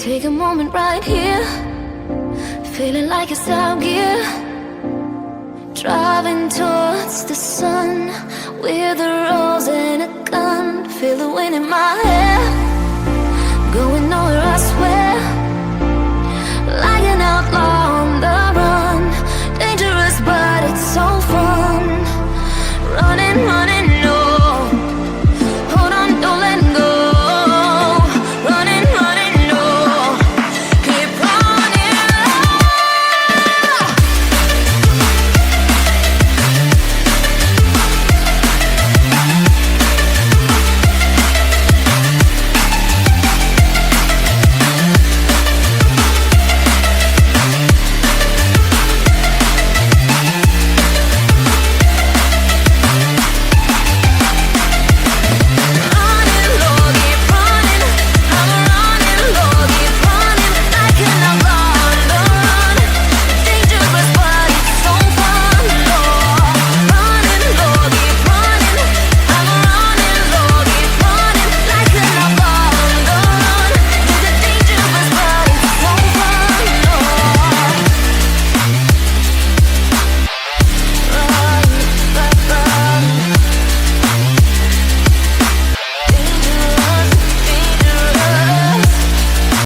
Take a moment right here, feeling like it's out gear. Driving towards the sun with a rose and a gun. Feel the wind in my hair, going nowhere I swear.